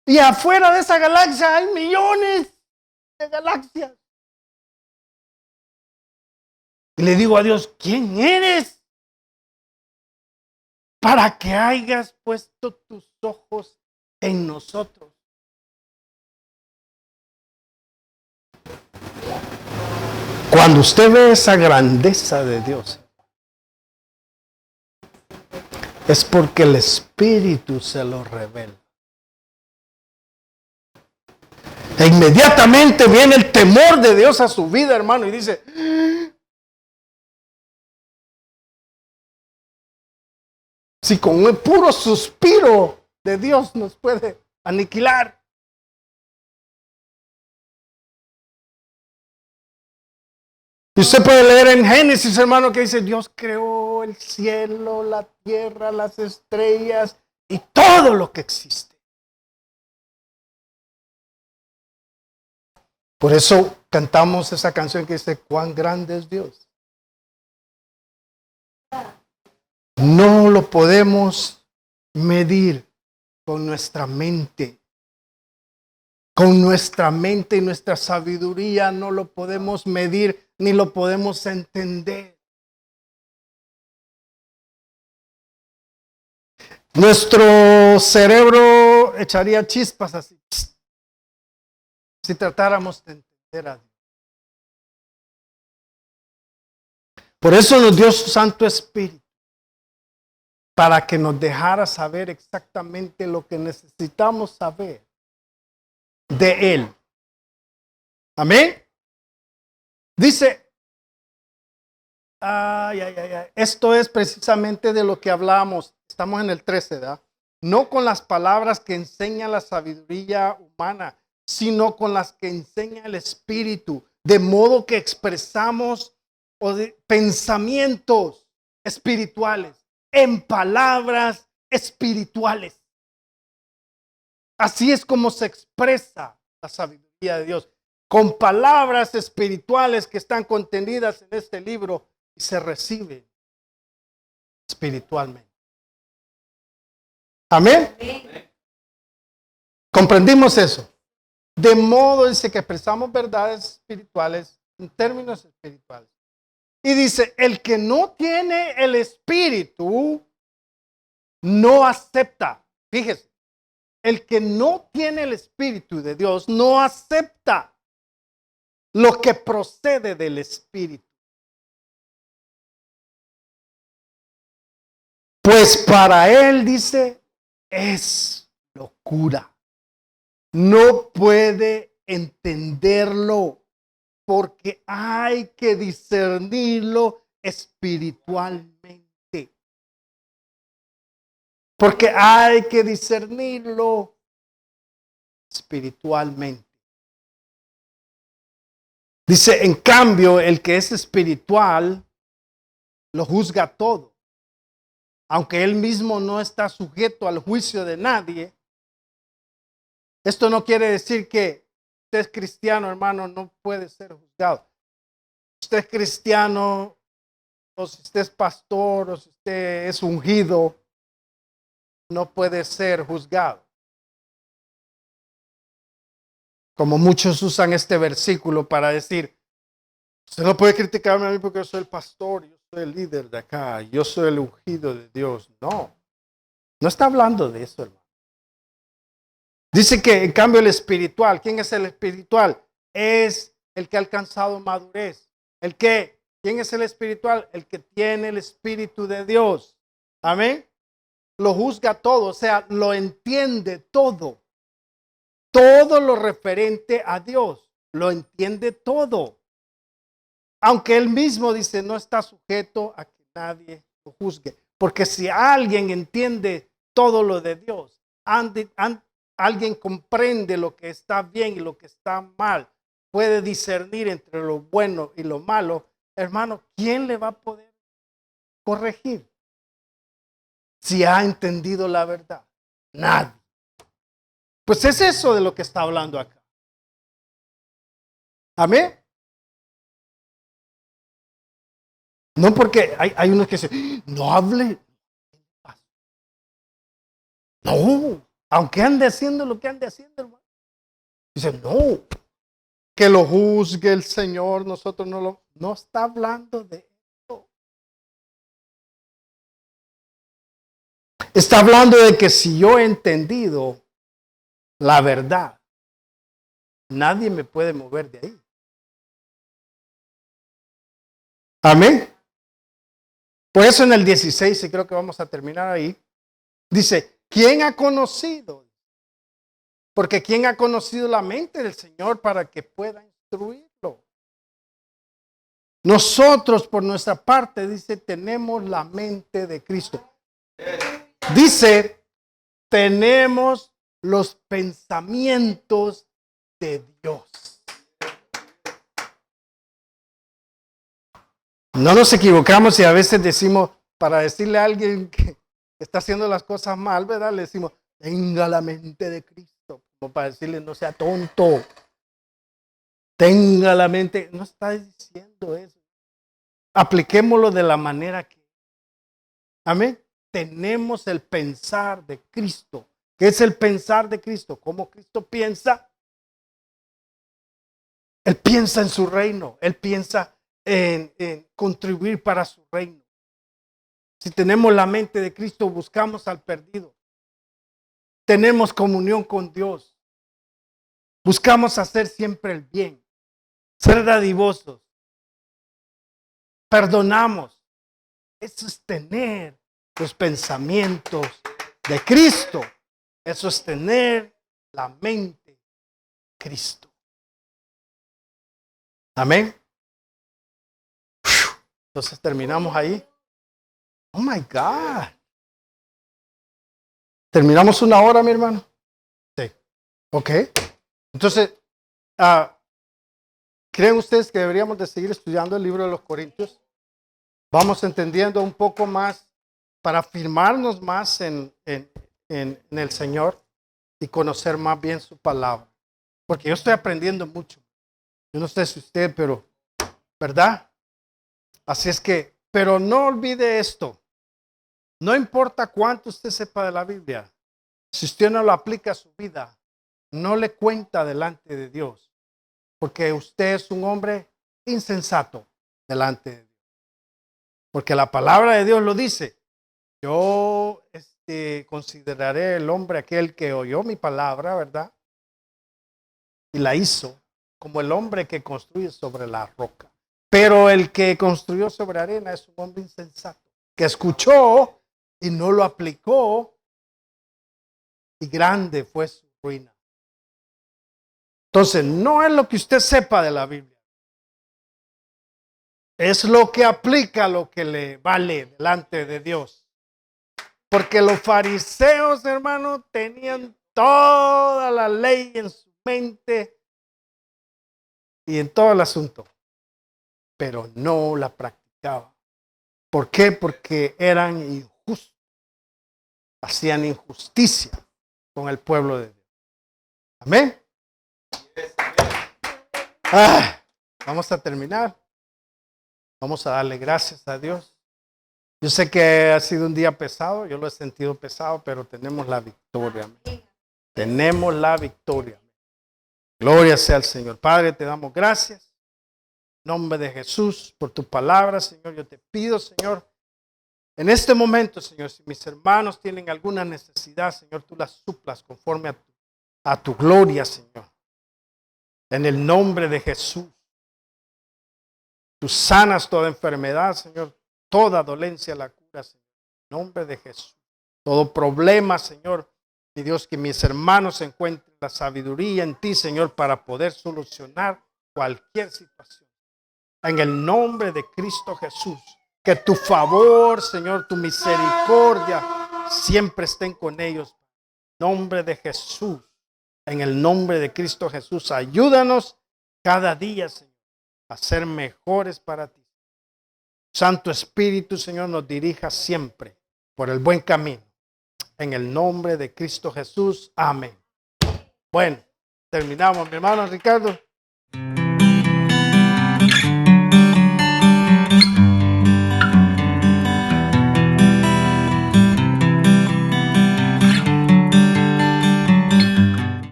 Y afuera de esa galaxia hay millones de galaxias. Y le digo a Dios, ¿quién eres? Para que hayas puesto tus ojos en nosotros. Cuando usted ve esa grandeza de Dios, es porque el Espíritu se lo revela. E inmediatamente viene el temor de Dios a su vida, hermano, y dice, si con un puro suspiro de Dios nos puede aniquilar. Y usted puede leer en Génesis, hermano, que dice, Dios creó el cielo, la tierra, las estrellas y todo lo que existe. Por eso Cantamos esa canción que dice, cuán grande es Dios. No lo podemos medir con nuestra mente. Con nuestra mente y nuestra sabiduría no lo podemos medir ni lo podemos entender. Nuestro cerebro echaría chispas así si tratáramos de entender a Dios. Por eso nos dio su Santo Espíritu, para que nos dejara saber exactamente lo que necesitamos saber de Él. Amén. Dice, esto es precisamente de lo que hablamos. Estamos en el 13, ¿verdad? No con las palabras que enseña la sabiduría humana, sino con las que enseña el Espíritu, de modo que expresamos pensamientos espirituales en palabras espirituales. Así es como se expresa la sabiduría de Dios, con palabras espirituales que están contenidas en este libro y se reciben espiritualmente. Amén. ¿Comprendimos eso? De modo dice que expresamos verdades espirituales en términos espirituales. Y dice, el que no tiene el Espíritu no acepta. Fíjese, el que no tiene el Espíritu de Dios no acepta lo que procede del Espíritu. Pues para él, dice, es locura. No puede entenderlo porque hay que discernirlo espiritualmente. Porque hay que discernirlo espiritualmente. Dice, en cambio, el que es espiritual lo juzga todo. Aunque él mismo no está sujeto al juicio de nadie. Esto no quiere decir que usted es cristiano, hermano, no puede ser juzgado. Usted es cristiano, o si usted es pastor, o si usted es ungido, no puede ser juzgado. Como muchos usan este versículo para decir, usted no puede criticarme a mí porque yo soy el pastor, yo soy el líder de acá, yo soy el ungido de Dios. No, no está hablando de eso, hermano. Dice que en cambio el espiritual, ¿quién es el espiritual? Es el que ha alcanzado madurez. ¿Quién es el espiritual? El que tiene el Espíritu de Dios. Amén. Lo juzga todo, o sea, lo entiende todo. Todo lo referente a Dios, lo entiende todo. Aunque él mismo dice, no está sujeto a que nadie lo juzgue. Porque si alguien entiende todo lo de Dios, alguien comprende lo que está bien y lo que está mal, puede discernir entre lo bueno y lo malo, hermano, ¿quién le va a poder corregir? Si ha entendido la verdad, nadie. Pues es eso de lo que está hablando acá. Amén. No, porque hay unos que dicen, no hable. No, aunque ande haciendo lo que ande haciendo, hermano. Dice, no, que lo juzgue el Señor, nosotros no está hablando de eso. Está hablando de que si yo he entendido la verdad, nadie me puede mover de ahí. Amén. Por eso en el 16, y creo que vamos a terminar ahí, dice, ¿quién ha conocido? Porque ¿quién ha conocido la mente del Señor para que pueda instruirlo? Nosotros, por nuestra parte, dice, tenemos la mente de Cristo. Dice, tenemos los pensamientos de Dios. No nos equivocamos y a veces decimos, para decirle a alguien que está haciendo las cosas mal, ¿verdad? Le decimos, tenga la mente de Cristo. Como para decirle, no sea tonto. Tenga la mente. No está diciendo eso. Apliquémoslo de la manera que. Amén. Tenemos el pensar de Cristo. ¿Qué es el pensar de Cristo? ¿Cómo Cristo piensa? Él piensa en su reino. Él piensa en contribuir para su reino. Si tenemos la mente de Cristo, buscamos al perdido. Tenemos comunión con Dios. Buscamos hacer siempre el bien. Ser dadivosos. Perdonamos. Eso es tener los pensamientos de Cristo. Eso es tener la mente de Cristo. Amén. Entonces terminamos ahí. Oh my God. ¿Terminamos 1 hora, mi hermano? Sí. Ok. Entonces, ¿creen ustedes que deberíamos de seguir estudiando el libro de los Corintios? Vamos entendiendo un poco más para afirmarnos más en el Señor y conocer más bien su palabra. Porque yo estoy aprendiendo mucho. Yo no sé si usted, pero, ¿verdad? Así es que, pero no olvide esto. No importa cuánto usted sepa de la Biblia, si usted no lo aplica a su vida, no le cuenta delante de Dios, porque usted es un hombre insensato delante de Dios. Porque la palabra de Dios lo dice. Yo consideraré el hombre aquel que oyó mi palabra, ¿verdad? Y la hizo como el hombre que construye sobre la roca. Pero el que construyó sobre arena es un hombre insensato, que escuchó y no lo aplicó, y grande fue su ruina. Entonces, no es lo que usted sepa de la Biblia. Es lo que aplica, lo que le vale delante de Dios. Porque los fariseos, hermano, tenían toda la ley en su mente y en todo el asunto, pero no la practicaban. ¿Por qué? Porque eran injustos. Hacían injusticia con el pueblo de Dios. Amén. Vamos a terminar. Vamos a darle gracias a Dios. Yo sé que ha sido un día pesado, yo lo he sentido pesado, pero tenemos la victoria. Amén. Tenemos la victoria. Gloria sea al Señor. Padre, te damos gracias. En nombre de Jesús, por tu palabra, Señor, yo te pido, Señor, en este momento, Señor, si mis hermanos tienen alguna necesidad, Señor, tú las suplas conforme a tu gloria, Señor. En el nombre de Jesús. Tú sanas toda enfermedad, Señor. Toda dolencia la cura, Señor. En nombre de Jesús. Todo problema, Señor. Mi Dios, que mis hermanos encuentren la sabiduría en ti, Señor, para poder solucionar cualquier situación. En el nombre de Cristo Jesús. Que tu favor, Señor, tu misericordia siempre estén con ellos. En nombre de Jesús. En el nombre de Cristo Jesús. Ayúdanos cada día, Señor, a ser mejores para ti. Santo Espíritu, Señor, nos dirija siempre por el buen camino. En el nombre de Cristo Jesús. Amén. Bueno, terminamos, mi hermano Ricardo.